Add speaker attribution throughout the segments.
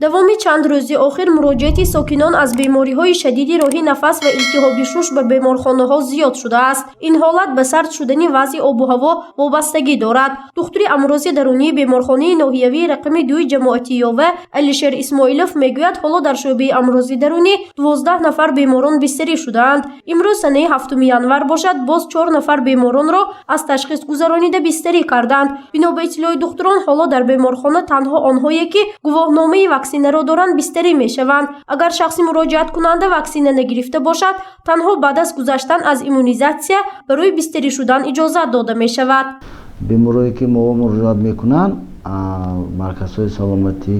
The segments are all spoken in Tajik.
Speaker 1: давоми чанд рӯзи охир муроҷиати сокинон аз бемориҳои шадиди роҳи нафас ва илтиҳоби шуш ба беморхонаҳо зиёд шудааст. Ин ҳолат ба сард шудани вазъи обу ҳаво вобастагӣ дорад. духтури амрози дарунии беморхонаи ноҳиявии рақами 2 ҷамоатии Ёва Алишер Исмоилов мегӯяд, ҳоло дар шӯъбаи амрози дарунӣ 12 нафар беморон бистарӣ шудаанд. имрӯз санаи 7 январ бошад, боз 4 нафар беморонро аз ташхис гузаронида бистарӣ карданд. бино ба иттилои духтурон, ҳоло дар беморхона танҳо онҳое ки гувоҳномаи ваксинаро доранд бистарӣ мешаванд. агар шахси муроҷиаткунанда ваксина нагирифта бошад, танҳо баъд аз гузаштан аз иммунизатсия барои бистарӣ шудан иҷозат дода мешавад.
Speaker 2: беморое ки мо муроҷиат мекунанд марказҳои саломатӣ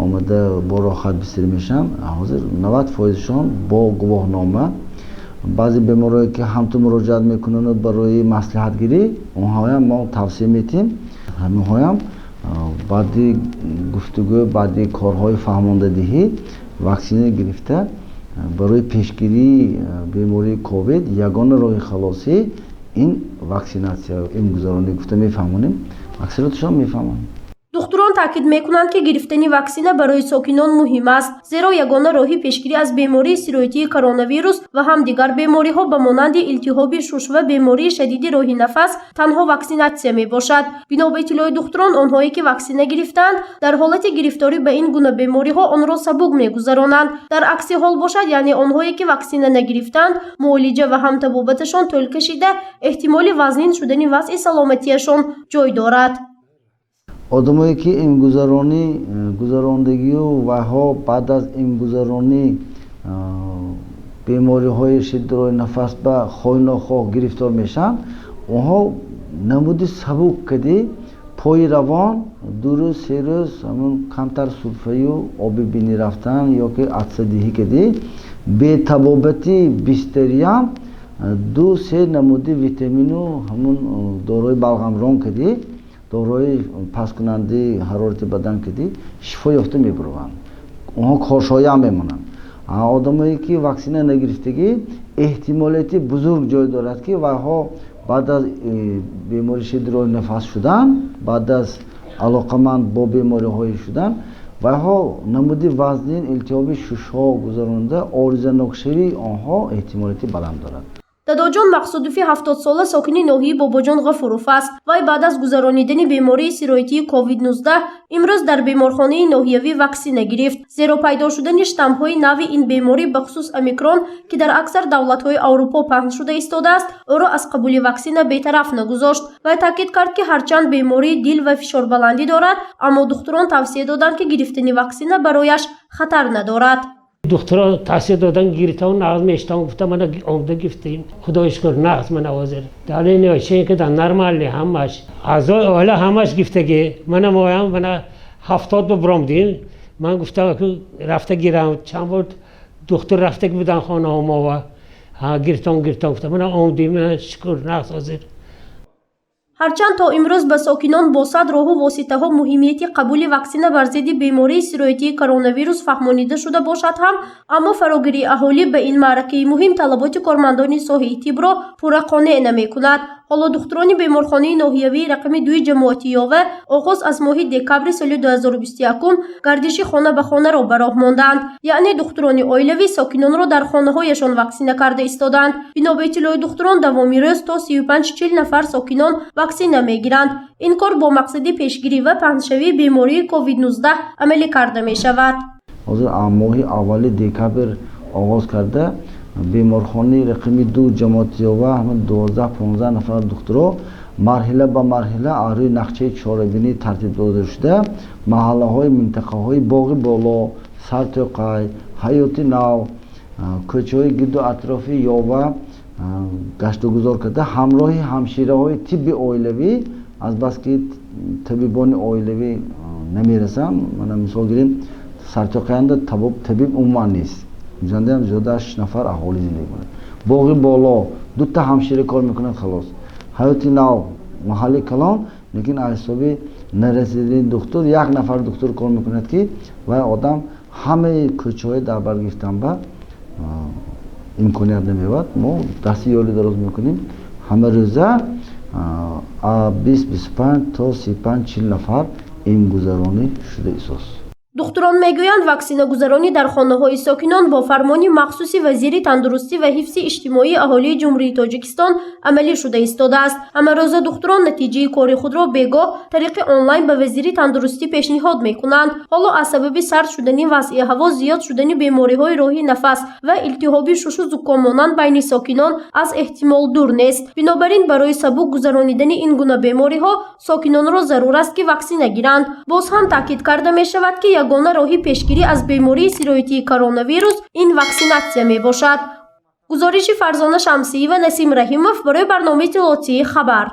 Speaker 2: омада бо рохат бистарӣ мешаванд. ҳозир 90%шон бо гувоҳнома. баъзе беморое ки ҳамту муроҷиат мекунанд барои маслиҳатгирӣ, онҳоям мо тавсия метиҳем. ҳаминҳоям баъди гуфтугӯ, баъди корҳои фаҳмондадиҳӣ ваксина гирифта барои пешгирии бемории ковид ягона роҳи халосӣ ин ваксинатсия, имгузаронӣ гуфта мефаҳмонем. аксариятшон мефаҳманд.
Speaker 1: духтурон таъкид мекунанд ки гирифтани ваксина барои сокинон муҳим аст, зеро ягона роҳи пешгирӣ аз бемории сироятии коронавирус ва ҳам дигар бемориҳо ба монанди илтиҳоби шуш ва бемории шадиди роҳи нафас танҳо ваксинатсия мебошад. бино ба иттилои духтурон, онҳое ки ваксина гирифтаанд, дар ҳолати гирифторӣ ба ин гуна бемориҳо онро сабук мегузаронанд. дар акси ҳол бошад, яъне онҳое ки ваксина нагирифтаанд, муолиҷа ва ҳам табобаташон тӯл кашида, эҳтимоли вазнин шудани вазъи саломатияшон ҷой дорад.
Speaker 2: одамое ки гузарондагию ваҳо баъд аз имгузаронӣ бемориҳои шадиди роҳи нафас ба хоҳ-нохоҳ гирифтор мешаванд, онҳо намуди сабук кади пои равон 2 рӯз 3 рӯз камтар сурфаю оби бинӣ рафтан ёки атсадиҳӣ кади бетабобати бистариям 2-3 намуди витамину ҳамун дорои балғамрон кади дорои пасткунандаи ҳарорати бадан кади шифо ёфта мебурованд. онҳо коршоям мемонанд. одамое ки ваксина нагирифтагӣ эҳтимолияти бузург ҷой дорад ки вайҳо баъд аз бемории шадиди роҳи нафас шудан, баъд аз алоқаманд бо бемориҳое шудан, вайҳо намуди вазнин илтиҳоби шушҳо гузаронда оризанокшавии онҳо эҳтимолияти баланд дорад.
Speaker 1: дадоҷон Мақсудови 70-сола сокини ноҳияи Бобоҷон Ғафуров аст. вай баъд аз гузаронидани бемории сироятии COVID-19 имрӯз дар беморхонаи ноҳиявӣ ваксина гирифт, зеро пайдо шудани штаммҳои нави ин беморӣ бахусус омикрон, ки дар аксар давлатҳои Аврупо паҳн шуда истодааст, ӯро аз қабули ваксина бетараф нагузошт. вай таъкид кард, ки ҳарчанд бемории дил ва фишорбаландӣ дорад, аммо духтурон тавсия доданд, ки гирифтани ваксина барояш хатар надорад.
Speaker 3: دکترها تاثیر دادن گیرتاون نقض میشتم گفتم من آمده گفتیم خدایش کر نقض من آوازر داله نیاشه که در نرمالی همش از حالا همش گفتگی منم آیم من 70 ببرم دین من گفتم که رفته گیرم چند بار دکتر رفته بودن خانه هم و گیرتاون گفتم من آمدیم من شکر نقض حاضر.
Speaker 1: ҳарчанд то имрӯз ба сокинон бо сад роҳу воситаҳо муҳимияти қабули ваксина бар зидди бемории сироятии коронавирус фаҳмонида шуда бошад ҳам, аммо фарогирии аҳолӣ ба ин маъракаи муҳим талаботи кормандони соҳаи тибро пурра қонеъ намекунад. ҳоло духтурони беморхонаи ноҳиявии рақами 2 ҷамоатии Ёва оғоз аз моҳи декабри соли 2021 гардиши хона ба хонаро ба роҳ монданд, яъне духтурони оилавӣ сокинонро дар хонаҳояшон ваксина карда истоданд. бино ба иттилои духтурон, давоми рӯз то 35-40 нафар сокинон ваксина мегиранд. ин кор бо мақсади пешгирӣ ва паҳншавии бемории COVID-19 амалӣ карда мешавад.
Speaker 2: ҳозир моҳи аввали декабр оғоз карда беморхонаи рақами 2 ҷамоати Ёва 12-15 нафар духтуро марҳила ба марҳила аз рӯи нақчаи чорабинӣ тартиб дода шуда маҳаллаҳои минтақаҳои Боғи Боло, Сартоқай, Ҳаёти Нав, кӯчаҳои гирду атрофи Ёва гаштугузор карда ҳамроҳи ҳамшираҳои тибби оилавӣ, азбаски табибони оилавӣ намерасанд. мана мисол гирем Сартоқаянда табиб умуман нест, ҷандаам зиёда 6 нафар аҳолӣ зиндагӣ мекунад. Боғи Боло 2 та ҳамшира кор мекунад халос. Ҳаёти Нав маҳалли калон, лекин аз ҳисоби нарасидани духтур 1 нафар духтур кор мекунад ки вай одам ҳамаи кӯчаҳои дар бар гирифтан ба имконият намеёбад. мо дасти ёрӣ дароз мекунем ҳама рӯза 20-25 то 35-40 нафар имгузаронӣ шуда истодааст.
Speaker 1: духтурон мегӯянд ваксинагузаронӣ дар хонаҳои сокинон бо фармони махсуси вазири тандурустӣ ва ҳифзи иҷтимоии аҳолии ҷумҳурии Тоҷикистон амалӣ шуда истодааст. Ҳамарӯза духтурон натиҷаи кори худро бегоҳ тариқи онлайн ба вазири тандурустӣ пешниҳод мекунанд. ҳоло аз сабаби сард шудани вазъи ҳаво, зиёд шудани бемориҳои роҳи нафас ва илтиҳоби шушу зуком монанд байни сокинон аз эҳтимол дур нест. Бинобар ин барои сабук гузаронидани ин гуна бемориҳо сокинонро зарур аст ки ваксина гиранд. Боз ҳам таъкид карда мешавад ки ягона роҳи пешгирӣ аз бемории сироятии коронавирус ин ваксинатсия мебошад. гузориши Фарзона Шамсиева, Насим Раҳимов барои барномаи иттилоотии Хабар.